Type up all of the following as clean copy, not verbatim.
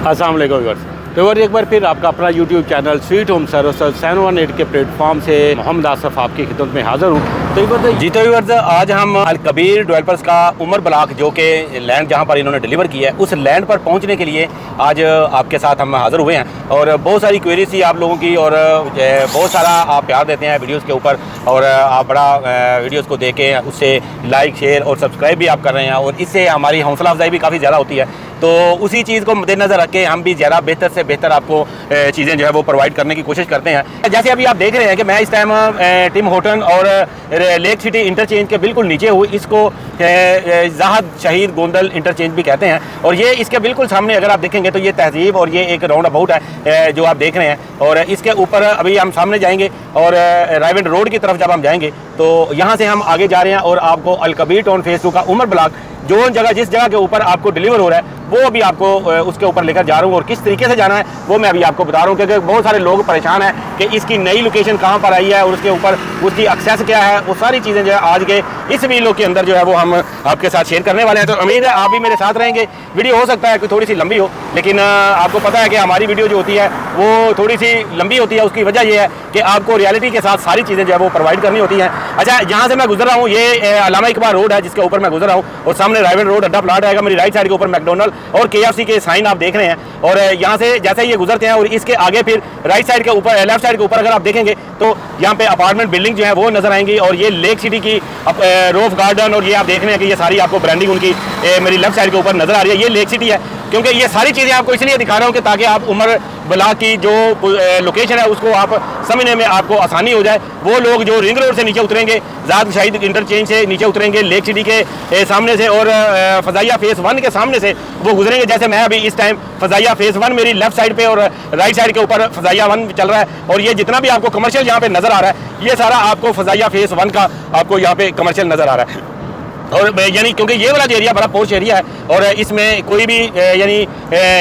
अस्सलाम वालेकुम व्यूअर्स। तो एक बार फिर आपका अपना YouTube channel sweet home services 718 के प्लेटफॉर्म से मोहम्मद आसफ आपकी खिदमत में हाज़िर हूँ। तो व्यूअर्स आज हम अल कबीर डेवलपर्स का उमर ब्लॉक जो कि लैंड जहाँ पर इन्होंने डिलीवर किया है उस लैंड पर पहुँचने के लिए आज आपके साथ हम हाज़िर हुए हैं। और बहुत सारी क्वेरीज थी आप लोगों की और बहुत सारा आप प्यार देते हैं वीडियोज़ के ऊपर और आप बड़ा वीडियोज़ को देख के उससे लाइक शेयर और सब्सक्राइब भी आप कर रहे हैं और इससे हमारी हौसला अफजाई भी काफ़ी ज़्यादा होती है। तो उसी चीज़ को मद्देनज़र रख के हम भी ज़्यादा बेहतर से बेहतर आपको चीज़ें जो है वो प्रोवाइड करने की कोशिश करते हैं। जैसे अभी आप देख रहे हैं कि मैं इस टाइम टिम होटन और लेक सिटी इंटरचेंज के बिल्कुल नीचे हूँ। इसको ज़ाहद शहीद गोंदल इंटरचेंज भी कहते हैं और ये इसके बिल्कुल सामने अगर आप देखेंगे तो ये तहजीब और ये एक राउंड अबाउट है जो आप देख रहे हैं। और इसके ऊपर अभी हम सामने जाएंगे और राइवेंड रोड की तरफ जब हम जाएंगे तो यहाँ से हम आगे जा रहे हैं और आपको अल कबीर टाउन फेज़ 2 का उमर ब्लॉक जो जगह जिस जगह के ऊपर आपको डिलीवर हो रहा है वो अभी आपको उसके ऊपर लेकर जा रहा हूँ और किस तरीके से जाना है वो मैं अभी आपको बता रहा हूँ। क्योंकि बहुत सारे लोग परेशान हैं कि इसकी नई लोकेशन कहाँ पर आई है और उसके ऊपर उसकी एक्सेस क्या है, वो सारी चीज़ें जो है आज के इस वीडियो के अंदर जो है वो हम आपके साथ शेयर करने वाले हैं। तो उम्मीद है आप भी मेरे साथ रहेंगे। वीडियो हो सकता है कि थोड़ी सी लंबी हो, लेकिन आपको पता है कि हमारी वीडियो जो होती है वो थोड़ी सी लंबी होती है। उसकी वजह यह है कि आपको रियलिटी के साथ सारी चीज़ें जो है वो प्रोवाइड करनी होती हैं। अच्छा, यहाँ से मैं गुजर रहा हूँ, ये अल्लामा इकबाल रोड है जिसके ऊपर मैं गुजर रहा हूँ और सामने राइवेंड रोड अड्डा प्लाट आएगा। मेरी राइट साइड के ऊपर मैकडोनल्ड और KFC के साइन आप देख रहे हैं। और यहाँ से जैसे ये गुजरते हैं और इसके आगे फिर राइट साइड के ऊपर लेफ्ट साइड के ऊपर अगर आप देखेंगे तो यहाँ पे अपार्टमेंट बिल्डिंग जो है वो नजर आएंगी और ये लेक सिटी की रोफ गार्डन और ये आप देख रहे हैं कि ये सारी आपको ब्रांडिंग उनकी मेरी लेफ्ट साइड के ऊपर नजर आ रही है। ये लेक सिटी है क्योंकि ये सारी चीज़ें आपको इसलिए दिखा रहा हूँ कि ताकि आप उमर ब्लॉक की जो लोकेशन है उसको आप समझने में आपको आसानी हो जाए। वो लोग जो रिंग रोड से नीचे उतरेंगे, ज़ाहद शहीद इंटरचेंज से नीचे उतरेंगे लेक सिटी के सामने से और फ़ज़ाइया फेज़ 1 के सामने से वो गुजरेंगे। जैसे मैं अभी इस टाइम फ़ज़ाइया फेज़ 1 मेरी लेफ्ट साइड पे और राइट साइड के ऊपर फ़ज़ाइया 1 चल रहा है और ये जितना भी आपको कमर्शियल यहाँ पे नज़र आ रहा है ये सारा आपको फ़ज़ाइया फेज़ 1 का आपको यहाँ पे कमर्शियल नज़र आ रहा है। और यानी क्योंकि ये वाला एरिया बड़ा पोर्च एरिया है और इसमें कोई भी यानी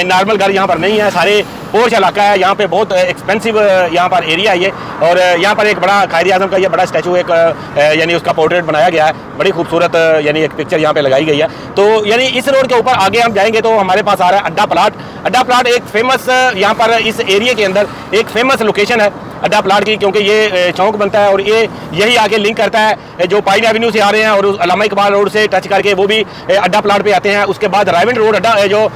नॉर्मल घर यहाँ पर नहीं है, सारे पोर्च इलाका है। यहाँ पे बहुत एक्सपेंसिव यहाँ पर एरिया है ये। और यहाँ पर एक बड़ा कायद आज़म का ये बड़ा स्टैचू एक यानी उसका पोर्ट्रेट बनाया गया है, बड़ी खूबसूरत यानी एक पिक्चर यहाँ पे लगाई गई है। तो यानी इस रोड के ऊपर आगे हम जाएंगे तो हमारे पास आ रहा है अड्डा प्लाट। अड्डा प्लाट एक फेमस यहाँ पर इस एरिया के अंदर एक फेमस लोकेशन है अड्डा प्लाट की, क्योंकि ये चौक बनता है और ये यही आगे लिंक करता है जो पाइन एवेन्यू से आ रहे हैं और अल्लामा इकबाल रोड से टच करके वो भी अड्डा प्लाट पे आते हैं। उसके बाद राइवेंड रोड अड्डा जो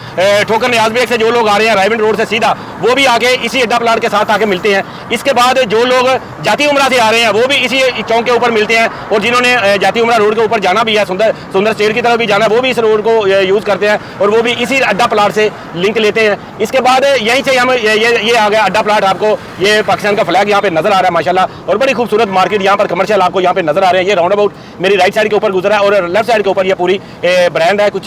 ठोकर नियाज बेग से जो लोग आ रहे हैं राइवेंड रोड से सीधा वो भी आके इसी अड्डा प्लाट के साथ आके मिलते हैं। इसके बाद जो लोग जाती उमरा से आ रहे हैं वो भी इसी चौक के ऊपर मिलते हैं और जिन्होंने जाती उमरा रोड के ऊपर जाना भी है, सुंदर स्टेट की तरफ भी जाना है, वो भी इस रोड को यूज़ करते हैं और वो भी इसी अड्डा प्लाट से लिंक लेते हैं। इसके बाद यहीं से हम ये आ गया अड्डा प्लाट। आपको ये पाकिस्तान का फ्लैग यहाँ पे नजर आ रहा है माशाल्लाह और बड़ी खूबसूरत मार्केट यहाँ पर कमर्शियल आपको यहाँ पे नजर आ रहे हैं। ये राउंड अबाउट मेरी राइट साइड के ऊपर गुजरा है और लेफ्ट साइड के ऊपर ये पूरी ब्रांड है, कुछ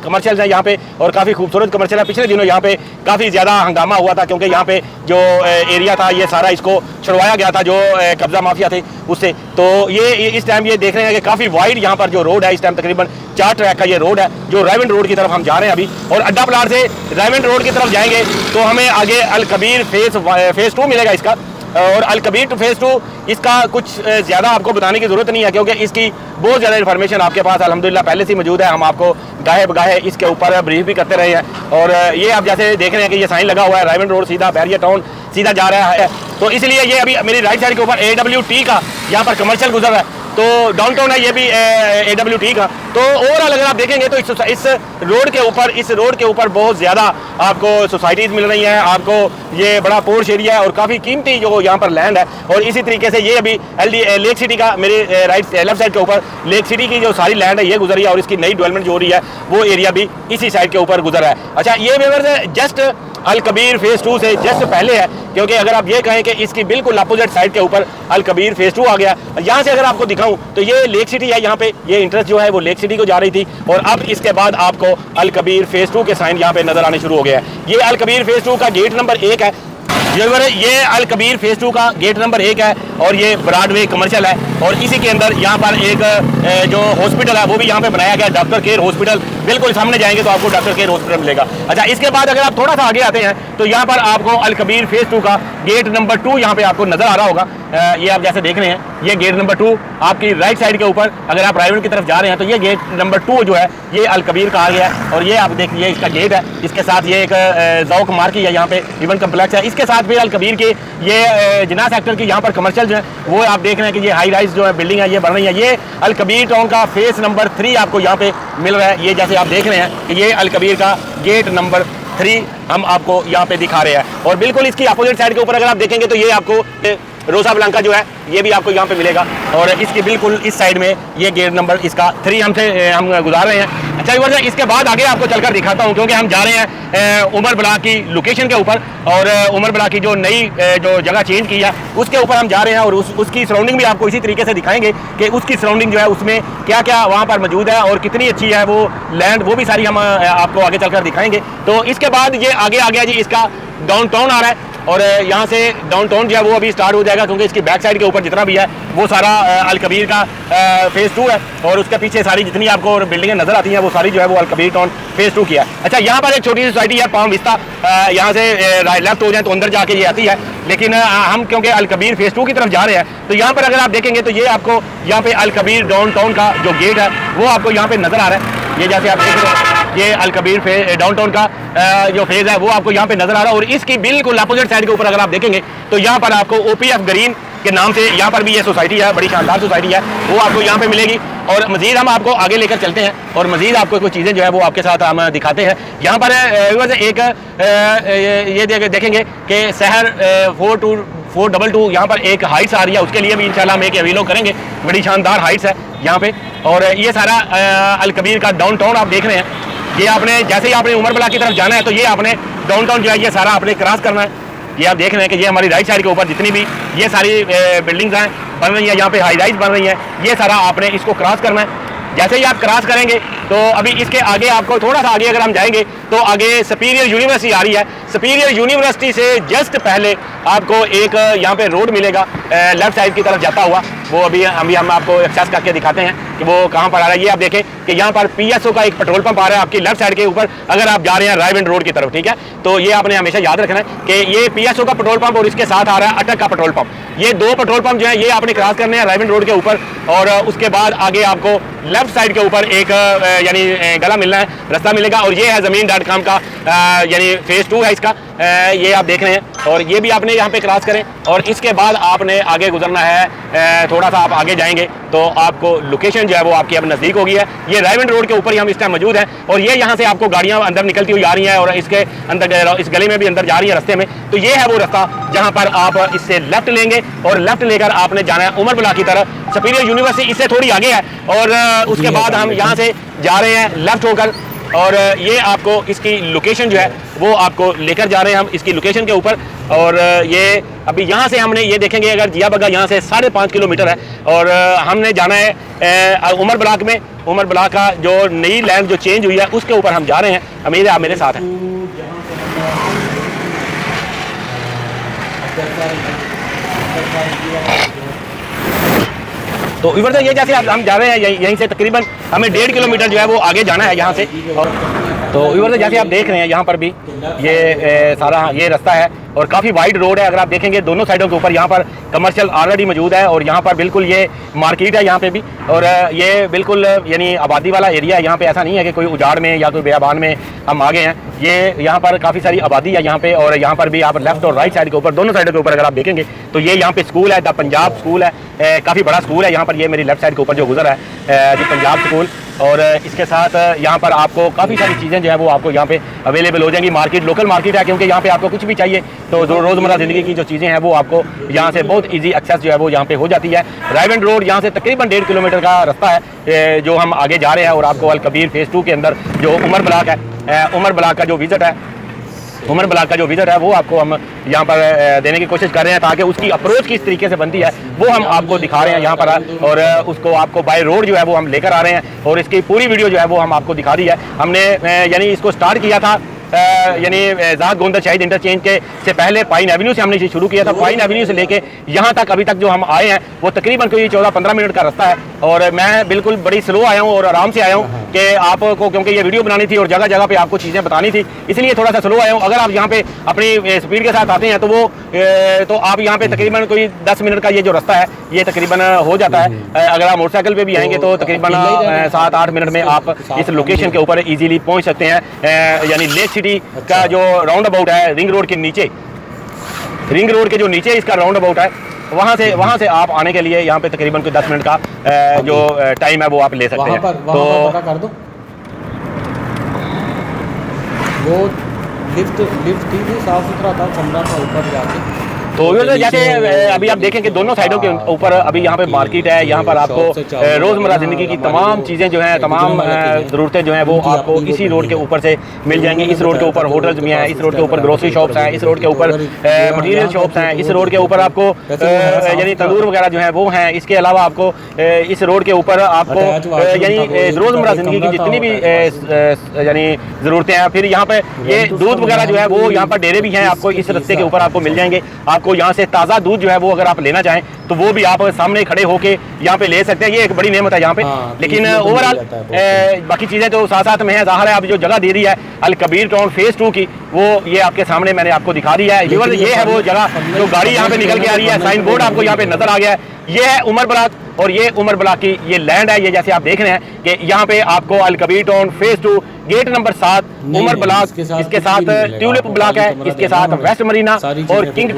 कमर्शियल है यहाँ पे और काफ़ी खूबसूरत कमर्शियल है। पिछले दिनों यहाँ पे काफ़ी ज़्यादा हंगामा हुआ था क्योंकि यहाँ पे जो एरिया था ये सारा इसको छुड़वाया गया था जो कब्जा माफिया थे उससे। तो ये इस टाइम ये देख रहे हैं कि काफ़ी वाइड यहाँ पर जो रोड है इस टाइम तकरीबन 4 ट्रैक का ये रोड है जो राइवेंड रोड की तरफ हम जा रहे हैं अभी। और अड्डा प्लाट से राइवेंड रोड की तरफ जाएंगे तो हमें आगे अल कबीर फेज़ 2 मिलेगा इसका। और अल कबीर टू फेज़ 2 इसका कुछ ज़्यादा आपको बताने की ज़रूरत नहीं है क्योंकि इसकी बहुत ज़्यादा इन्फॉर्मेशन आपके पास अल्हम्दुलिल्लाह पहले से मौजूद है। हम आपको गाहे बगाहे इसके ऊपर ब्रीफ भी करते रहे हैं। और ये आप जैसे देख रहे हैं कि ये साइन लगा हुआ है राइवेंड रोड सीधा बैरियर टाउन सीधा जा रहा है। तो इसलिए ये अभी मेरी राइट साइड के ऊपर AWT का यहाँ पर कमर्शियल गुजर रहा है तो डाउनटाउन है ये भी AWT का। तो ओवरऑल अगर आप देखेंगे तो इस रोड के ऊपर बहुत ज़्यादा आपको सोसाइटीज़ मिल रही हैं। आपको ये बड़ा पोर्च एरिया है और काफ़ी कीमती जो यहाँ पर लैंड है। और इसी तरीके से ये अभी लेक सिटी का मेरे लेफ्ट साइड के ऊपर लेक सिटी की जो सारी लैंड है ये गुजरी है और इसकी नई डेवलपमेंट जो हो रही है वो एरिया भी इसी साइड के ऊपर गुजरा है। अच्छा, ये व्यूअर्स जस्ट अल कबीर फेज़ 2 से जस्ट पहले है क्योंकि अगर आप ये कहें कि इसकी बिल्कुल अपोजिट साइड के ऊपर अल कबीर फेज़ 2 आ गया। यहाँ से अगर आपको दिखाऊं तो ये लेक सिटी है, यहाँ पे ये इंटरेस्ट जो है वो लेक सिटी को जा रही थी और अब इसके बाद आपको अल कबीर फेज़ 2 के साइन यहाँ पे नजर आने शुरू हो गया है। ये अल कबीर फेज़ 2 का गेट नंबर 1 है। ये अल कबीर फेज़ 2 का गेट नंबर 1 है और ये ब्रॉडवे कमर्शियल है और इसी के अंदर यहाँ पर एक जो हॉस्पिटल है वो भी यहाँ पे बनाया गया डॉक्टर केयर हॉस्पिटल। बिल्कुल सामने जाएंगे तो आपको डॉक्टर केयर हॉस्पिटल मिलेगा। अच्छा, इसके बाद अगर आप थोड़ा सा आगे आते हैं तो यहाँ पर आपको अल कबीर फेज़ 2 का गेट नंबर 2 यहाँ पे आपको नजर आ रहा होगा। ये आप जैसे देख रहे हैं ये गेट नंबर 2 आपकी राइट साइड के ऊपर अगर आप रायवन की तरफ जा रहे हैं तो ये गेट नंबर 2 जो है ये अल कबीर कहा गया है। और ये आप देखिए इसका गेट है, इसके साथ ये एक ज़ौक मार्केट है, यहाँ पे इवेंट कम्प्लेक्स है। इसके साथ फिर अल कबीर की ये जिन्ना सेक्टर की यहाँ पर कमर्शियल जो है वो आप देख रहे हैं कि ये हाई राइज जो है बिल्डिंग है ये बन रही है। ये अल कबीर टाउन का फेस नंबर 3 आपको यहाँ पे मिल रहा है। ये जैसे आप देख रहे हैं कि ये अल कबीर का गेट नंबर 3 हम आपको यहाँ पे दिखा रहे हैं। और बिल्कुल इसकी अपोजिट साइड के ऊपर अगर आप देखेंगे तो ये आपको रोजा ब्लांका जो है ये भी आपको यहाँ पे मिलेगा। और इसकी बिल्कुल इस साइड में ये गेट नंबर इसका 3 हम गुजार रहे हैं। अच्छा इधर इसके बाद आगे आपको चलकर दिखाता हूँ, क्योंकि हम जा रहे हैं उमर ब्लॉक की लोकेशन के ऊपर। और उमर ब्लॉक की जो नई जो जगह चेंज की है उसके ऊपर हम जा रहे हैं। और उसकी सराउंडिंग भी आपको इसी तरीके से दिखाएंगे कि उसकी सराउंडिंग जो है उसमें क्या क्या वहाँ पर मौजूद है और कितनी अच्छी है वो लैंड, वो भी सारी हम आपको आगे चलकर दिखाएंगे। तो इसके बाद ये आगे आ गया जी इसका डाउनटाउन आ रहा है। और यहाँ से डाउनटाउन जो है वो अभी स्टार्ट हो जाएगा, क्योंकि इसकी बैक साइड के ऊपर जितना भी है वो सारा अल कबीर का फेज़ 2 है। और उसके पीछे सारी जितनी आपको बिल्डिंगें नजर आती हैं वो सारी जो है वो अल कबीर टाउन फेज़ 2 की है। अच्छा यहाँ पर एक छोटी सी सोसाइटी है पाम विस्ता, यहाँ से लेफ्ट हो जाए तो अंदर जाके ये आती है। लेकिन हम क्योंकि अल कबीर फेज़ 2 की तरफ जा रहे हैं तो यहाँ पर अगर आप देखेंगे तो ये आपको यहाँ पे अल कबीर डाउनटाउन का जो गेट है वो आपको यहाँ पे नजर आ रहा है। ये जैसे आप देख रहे हैं ये अल कबीर डाउनटाउन का जो फेज है वो आपको यहाँ पे नजर आ रहा है। और इसकी बिल्कुल अपोजिट साइड के ऊपर अगर आप देखेंगे तो यहाँ पर आपको OPF ग्रीन के नाम से यहाँ पर भी ये सोसाइटी है, बड़ी शानदार सोसाइटी है, वो आपको यहाँ पे मिलेगी। और मजीद हम आपको आगे लेकर चलते हैं और मजीद आपको कुछ चीज़ें जो है वो आपके साथ हम दिखाते हैं। यहाँ पर एक ये देखेंगे कि शहर 422 यहाँ पर एक हाइट्स आ रही है, उसके लिए भी इंशाल्लाह हम एक वीडियो करेंगे। बड़ी शानदार हाइट्स है यहाँ पे। और ये सारा अल कबीर का डाउनटाउन आप देख रहे हैं। ये आपने जैसे ही आपने उमर ब्लॉक की तरफ जाना है तो ये आपने डाउनटाउन जो है ये सारा आपने क्रॉस करना है। ये आप देख रहे हैं कि ये हमारी राइट साइड के ऊपर जितनी भी ये सारी बिल्डिंग्स हैं बन रही हैं, यहाँ पे हाई राइज बन रही हैं, ये सारा आपने इसको क्रॉस करना है। जैसे ही आप क्रॉस करेंगे तो अभी इसके आगे आपको थोड़ा सा आगे अगर हम जाएंगे तो आगे सुपीरियर यूनिवर्सिटी आ रही है। सुपीरियर यूनिवर्सिटी से जस्ट पहले आपको एक यहाँ पे रोड मिलेगा लेफ्ट साइड की तरफ जाता हुआ, वो अभी हम आपको एक्सेस करके दिखाते हैं कि वो कहाँ पर आ रहा है। ये आप देखें कि यहाँ पर PSO का एक पेट्रोल पंप आ रहा है आपकी लेफ्ट साइड के ऊपर अगर आप जा रहे हैं रायविंड रोड की तरफ, ठीक है। तो ये आपने हमेशा याद रखना है कि ये PSO का पेट्रोल पंप और इसके साथ आ रहा है अटक का पेट्रोल पंप। ये 2 पेट्रोल पंप जो है ये आपने क्रॉस करने हैं रायविंड रोड के ऊपर। और उसके बाद आगे आपको लेफ्ट साइड के ऊपर एक यानी गला मिलना है, रास्ता मिलेगा। और ये है ज़मीन.com का यानी फेज़ 2 है इसका, ये आप देख रहे हैं। और ये भी आपने यहाँ पे क्रॉस करें और इसके बाद आपने आगे गुजरना है। थोड़ा सा आप आगे जाएंगे तो आपको लोकेशन जो है वो आपकी अब नज़दीक होगी है। ये रायविंड रोड के ऊपर ही हम इस टाइम मौजूद हैं। और ये यहाँ से आपको गाड़ियाँ अंदर निकलती हुई आ रही हैं और इसके अंदर इस गली में भी अंदर जा रही है रास्ते में। तो ये है वो रास्ता जहाँ पर आप इससे लेफ्ट लेंगे और लेफ्ट लेकर आपने जाना है उमर ब्लॉक की तरफ। सुपीरियर यूनिवर्सिटी इससे थोड़ी आगे है। और उसके बाद हम यहाँ से जा रहे हैं लेफ्ट होकर और ये आपको इसकी लोकेशन जो है वो आपको लेकर जा रहे हैं हम इसकी लोकेशन के ऊपर। और ये अभी यहाँ से हमने ये देखेंगे अगर जिया बगा यहाँ से 5.5 किलोमीटर है और हमने जाना है उमर ब्लॉक में। उमर ब्लॉक का जो नई लैंड जो चेंज हुई है उसके ऊपर हम जा रहे हैं। उम्मीद है आप मेरे साथ हैं। तो इधर से ये जैसे हम जा रहे हैं यहीं से तकरीबन हमें 1.5 किलोमीटर जो है वो आगे जाना है यहाँ से। और तो इधर से जैसे आप देख रहे हैं यहाँ पर भी ये सारा ये रास्ता है और काफ़ी वाइड रोड है। अगर आप देखेंगे दोनों साइडों के ऊपर यहाँ पर कमर्शियल ऑलरेडी मौजूद है और यहाँ पर बिल्कुल ये मार्केट है यहाँ पे भी। और ये बिल्कुल यानी आबादी वाला एरिया है। यहाँ पे ऐसा नहीं है कि कोई उजाड़ में या कोई बेआबान में हम आगे हैं। ये यहाँ पर काफ़ी सारी आबादी है यहाँ पे। और यहाँ पर भी आप लेफ्ट और राइट साइड के ऊपर दोनों साइडों के ऊपर अगर आप देखेंगे तो ये यहाँ पे स्कूल है, द पंजाब स्कूल है, काफ़ी बड़ा स्कूल है यहाँ पर। ये मेरी लेफ्ट साइड के ऊपर जो गुजर है द पंजाब स्कूल। और इसके साथ यहाँ पर आपको काफ़ी सारी चीज़ें जो है वो आपको यहाँ पे अवेलेबल हो जाएंगी। मार्केट लोकल मार्केट है क्योंकि यहाँ पे आपको कुछ भी चाहिए तो जो रोज़मर्रा ज़िंदगी की जो चीज़ें हैं वो आपको यहाँ से बहुत इजी एक्सेस जो है वो यहाँ पे हो जाती है। रायविंड रोड यहाँ से तकरीबन 1.5 किलोमीटर का रास्ता है जो हम आगे जा रहे हैं। और आपको अल कबीर फेज़ 2 के अंदर जो उमर ब्लॉक है, उमर ब्लॉक का जो विज़िट है, उमर ब्लॉक का जो विज़िट है वो आपको हम यहाँ पर देने की कोशिश कर रहे हैं ताकि उसकी अप्रोच किस तरीके से बनती है वो हम आपको दिखा रहे हैं यहाँ पर। और उसको आपको बाय रोड जो है वो हम लेकर आ रहे हैं और इसकी पूरी वीडियो जो है वो हम आपको दिखा दी है। हमने यानी इसको स्टार्ट किया था यानी ज़ाद गोंदा शाहिद इंटरचेंज के से पहले पाइन एवेन्यू से हमने शुरू किया था। पाइन एवेन्यू से लेके यहाँ तक अभी तक जो हम आए हैं वो तकरीबन कोई 14-15 मिनट का रास्ता है, और मैं बिल्कुल बड़ी स्लो आया हूँ और आराम से आया हूँ कि आपको, क्योंकि ये वीडियो बनानी थी और जगह जगह पे आपको चीज़ें बतानी थी, इसलिए थोड़ा सा स्लो आया हूँ। अगर आप यहाँ पे अपनी स्पीड के साथ आते हैं तो आप यहाँ पे तकरीबन कोई 10 मिनट का ये जो रास्ता है ये तकरीबन हो जाता है। अगर आप मोटरसाइकिल पे भी आएंगे तो तकरीबन 7-8 मिनट में आप इस लोकेशन के ऊपर इजीली पहुँच सकते हैं। यानी लेक सिटी का जो राउंड अबाउट है रिंग रोड के नीचे, रिंग रोड के जो नीचे इसका राउंड अबाउट है, वहाँ से आप आने के लिए यहाँ पे तकरीबन कोई 10 मिनट का जो टाइम है वो आप ले सकते हैं। तो पता कर दो वो लिफ्ट थी, साफ सुथरा था, कमरा था ऊपर जाके। तो जैसे अभी आप देखें कि दोनों साइडों के ऊपर अभी यहाँ पे मार्केट है, यहाँ पर आपको रोज़मर्रा ज़िंदगी की तमाम चीज़ें जो हैं, तमाम ज़रूरतें जो हैं वो आपको इसी रोड के ऊपर से मिल जाएंगी। इस रोड के ऊपर होटल्स भी हैं, इस रोड के ऊपर ग्रोसरी शॉप्स हैं, इस रोड के ऊपर मटीरियल शॉप्स हैं, इस रोड के ऊपर आपको यानी तंदूर वगैरह जो है वो हैं। इसके अलावा आपको इस रोड के ऊपर आपको यानी रोज़मर्रा ज़िंदगी की जितनी भी यानी ज़रूरतें हैं, फिर यहाँ पर ये दूध वगैरह जो है वो यहाँ पर डेरे भी हैं, आपको इस रस्ते के ऊपर आपको मिल जाएंगे। आपको यहाँ से ताज़ा दूध जो है वो अगर आप लेना चाहें तो वो भी आप सामने खड़े होके यहाँ पे ले सकते हैं। ये एक बड़ी नेमत है यहाँ पे। लेकिन ओवरऑल बाकी चीज़ें तो साथ साथ में है। ज़ाहिर है आप जो जगह दे रही है अल कबीर टाउन फेज़ 2 की, वो ये आपके सामने मैंने आपको दिखा दी है। ये है वो जगह जो गाड़ी यहाँ पे निकल के आ रही है। साइन बोर्ड आपको यहाँ पे नजर आ गया है। ये है उमर ब्लॉक, और ये उमर ब्लॉक की ये लैंड है। ये जैसे आप देख रहे हैं कि यहाँ पे आपको Al Kabir town phase 2 gate number 7 Umar block, इसके साथ ट्यूलिप ब्लॉक है, इसके साथ वेस्ट मरीना और किंग्स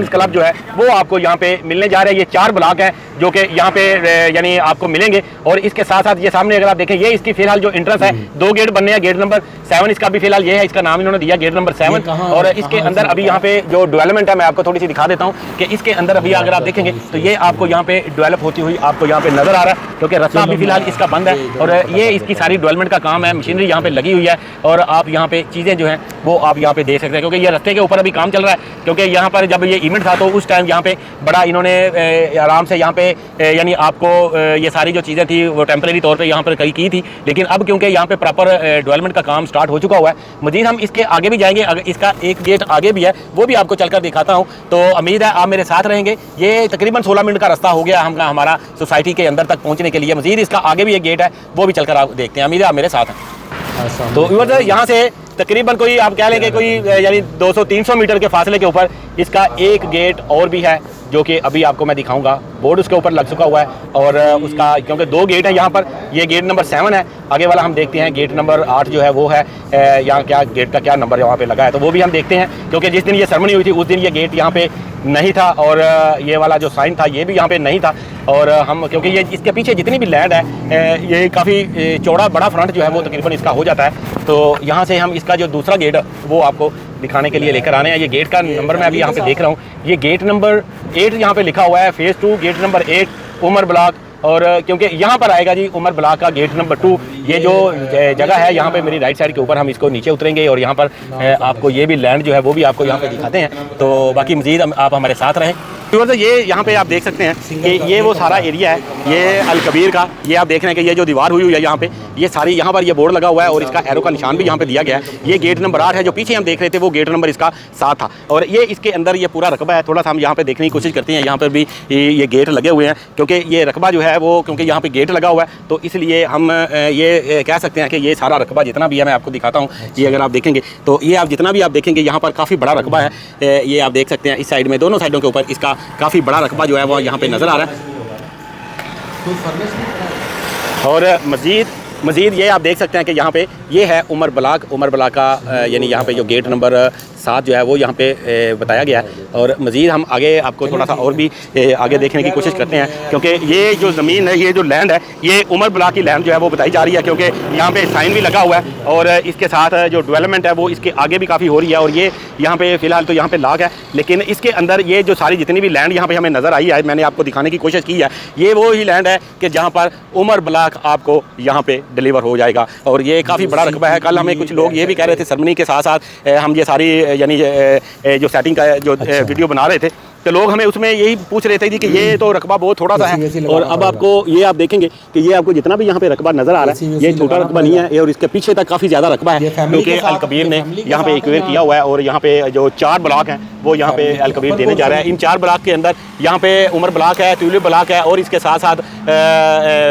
क्लब जो है वो आपको यहाँ पे मिलने जा रहे हैं। ये 4 ब्लॉक हैं जो कि यहाँ पे यानी आपको मिलेंगे। और इसके साथ साथ ये सामने अगर आप देखें, ये इसकी फिलहाल जो इंट्रेंस है 2 गेट बनने हैं। गेट नंबर 7 इसका भी फिलहाल ये है, इसका नाम इन्होंने दिया गेट नंबर 7। और इसके अंदर अभी यहाँ पे जो डेवलपमेंट है मैं आपको थोड़ी सी दिखा देता हूँ कि इसके अंदर अभी अगर आप देखेंगे तो ये आपको यहाँ पे डेवलप होती हुई आपको यहाँ पे नजर आ रहा है, क्योंकि रास्ता अभी फिलहाल इसका बंद है। और ये इसकी सारी डेवलपमेंट का काम है, मशीनरी यहाँ पे लगी हुई है, और आप यहाँ पे चीज़ें जो हैं वो आप यहाँ पे देख सकते हैं, क्योंकि ये रास्ते के ऊपर अभी काम चल रहा है। क्योंकि यहाँ पर जब ये इवेंट था तो उस टाइम यहाँ पे बड़ा इन्होंने आराम से यहाँ पे यानी आपको ये सारी जो चीज़ें थी वो टेम्परेरी तौर पे यहाँ पर कई की थी। लेकिन अब क्योंकि यहाँ पे प्रॉपर डेवलपमेंट का काम स्टार्ट हो चुका हुआ है, मज़ीद हम इसके आगे भी जाएंगे। अगर इसका एक गेट आगे भी है वो भी आपको चलकर दिखाता हूँ। तो उम्मीद है आप मेरे साथ रहेंगे। ये तकरीबन 16 मिनट का रास्ता हो गया हमारा सोसाइटी के अंदर तक पहुँचने के लिए। मज़ीद इसका आगे भी एक गेट है, वो भी चलकर आप देखते हैं। उम्मीद है आप मेरे साथ हैं। तो यहाँ से तकरीबन कोई आप कह लेंगे कोई यानी 200-300 मीटर के फासले के ऊपर इसका एक गेट और भी है, जो कि अभी आपको मैं दिखाऊंगा। बोर्ड उसके ऊपर लग चुका हुआ है, और उसका क्योंकि 2 गेट है यहाँ पर। ये गेट नंबर 7 है, आगे वाला हम देखते हैं गेट नंबर 8 जो है वो है। यहाँ क्या गेट का क्या नंबर यहाँ पे लगा है तो वो भी हम देखते हैं, क्योंकि जिस दिन ये सेरेमनी हुई थी उस दिन ये गेट यहाँ पे नहीं था, और ये वाला जो साइन था ये भी यहाँ पे नहीं था। और हम क्योंकि ये इसके पीछे जितनी भी लैंड है ये काफ़ी चौड़ा बड़ा फ्रंट जो है वो तकरीबन इसका हो जाता है। तो यहाँ से हम इसका जो दूसरा गेट वो आपको दिखाने के लिए लेकर आने हैं। ये गेट का नंबर मैं अभी यहाँ पे देख रहा हूँ, ये गेट नंबर 8 यहाँ पे लिखा हुआ है, phase 2 gate number 8 Umar block. और क्योंकि यहाँ पर आएगा जी उमर ब्लॉक का गेट नंबर 2। ये जो जगह है यहाँ पे मेरी राइट साइड के ऊपर हम इसको नीचे उतरेंगे, और यहाँ पर आपको ये भी लैंड जो है वो भी आपको यहाँ पे दिखाते हैं। तो बाकी मज़ीद आप हमारे साथ रहें। तो ये यहाँ पे आप देख सकते हैं कि ये वो सारा एरिया है, ये अल कबीर का। ये आप देख रहे हैं कि ये जो दीवार हुई है यहाँ पे, ये सारी यहाँ पर ये बोर्ड लगा हुआ है, और इसका एरो का निशान भी यहाँ पे दिया गया है। ये गेट नंबर 8 है, जो पीछे हम देख रहे थे वो गेट नंबर इसका 7 था। और ये इसके अंदर ये पूरा रकबा है। थोड़ा सा हम यहाँ पे देखने की कोशिश करते हैं, यहाँ पर भी ये गेट लगे हुए हैं, क्योंकि ये रकबा जो है वो क्योंकि यहाँ पे गेट लगा हुआ है तो इसलिए हम ये कह सकते हैं कि ये सारा रकबा जितना भी है मैं आपको दिखाता हूँ। ये अगर आप देखेंगे तो ये आप जितना भी आप देखेंगे यहाँ पर काफ़ी बड़ा रकबा है। ये आप देख सकते हैं इस साइड में दोनों साइडों के ऊपर इसका काफ़ी बड़ा रकबा जो है वो यहाँ पे नज़र आ रहा है। और मज़ीद ये आप देख सकते हैं कि यहाँ पे ये है उमर ब्लॉक का यानी यहाँ पे जो गेट नंबर 7 जो है वो यहाँ पे बताया गया है। और मज़ीद हम आगे आपको थोड़ा सा और भी आगे देखने की कोशिश करते हैं, क्योंकि ये जो ज़मीन है, ये जो लैंड है, ये उमर ब्लॉक की लैंड जो है वो बताई जा रही है, क्योंकि यहाँ पे साइन भी लगा हुआ है। और इसके साथ जो डेवलपमेंट है वो इसके आगे भी काफ़ी हो रही है। और ये यहाँ पे फ़िलहाल तो यहाँ पे लॉक है, लेकिन इसके अंदर ये जो सारी जितनी भी लैंड यहाँ पे हमें नज़र आई है, मैंने आपको दिखाने की कोशिश की है, ये वो ही लैंड है कि जहाँ पर उमर ब्लॉक आपको यहाँ पे डिलीवर हो जाएगा। और ये काफ़ी बड़ा रकबा है। कल हमें कुछ लोग ये भी कह रहे थे सेरेमनी के साथ साथ हम ये सारी यानी जो सेटिंग का जो वीडियो बना रहे थे तो लोग हमें उसमें यही पूछ रहे थे जी कि ये तो रकबा बहुत थोड़ा सा है, और अब लगाना आपको ये आप देखेंगे कि ये आपको जितना भी यहाँ पे रकबा नजर आ रहा है ये छोटा रकबा नहीं है, और इसके पीछे तक काफ़ी ज़्यादा रकबा है, क्योंकि अल कबीर ने यहाँ पे एक्वेयर किया हुआ है। और यहाँ पे जो 4 ब्लॉक हैं वो यहाँ पे अल कबीर देने जा रहा है। इन 4 ब्लॉक के अंदर यहाँ पे उमर ब्लॉक है, ट्यूलिप ब्लॉक है, और इसके साथ साथ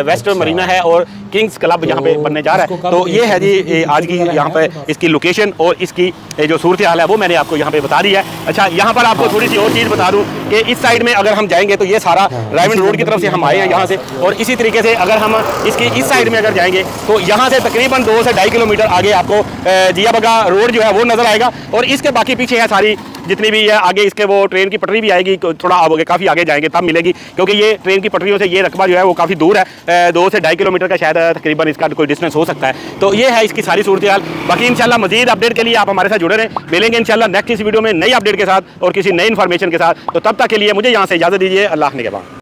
वेस्ट मरीना है और किंग्स क्लब यहाँ पे बनने जा रहा है। तो ये है जी आज की यहाँ पे इसकी लोकेशन और इसकी जो सूरत हाल है वो मैंने आपको यहाँ पे बता दी है। अच्छा, यहाँ पर आपको थोड़ी सी और चीज़ बता दूँ कि इस साइड में अगर हम जाएंगे तो ये सारा रायमंड रोड की तरफ से हम आए हैं यहाँ से, और इसी तरीके से अगर हम इसकी इस साइड में अगर जाएंगे तो यहाँ से तकरीबन 2 से 2.5 किलोमीटर आगे आपको जिया बगा रोड जो है वो नज़र आएगा, और इसके बाकी पीछे है सारी जितनी भी है आगे इसके वो ट्रेन की पटरी भी आएगी, थोड़ा आगे काफ़ी आगे जाएंगे तब मिलेगी, क्योंकि ये ट्रेन की पटरियों से ये रकबा जो है वो काफ़ी दूर है, 2 से 2.5 किलोमीटर का शायद तकरीबन इसका कोई डिस्टेंस हो सकता है। तो ये है इसकी सारी सूरत हाल। बाकी इंशाल्लाह मजीद अपडेट के लिए आप हमारे साथ जुड़े रहें, मिलेंगे इंशाल्लाह नेक्स्ट इस वीडियो में नई अपडेट के साथ और किसी नई इन्फॉर्मेशन के साथ। तो तब तक के लिए मुझे यहाँ से इजाज़त दीजिए। अल्लाह ने के बाद।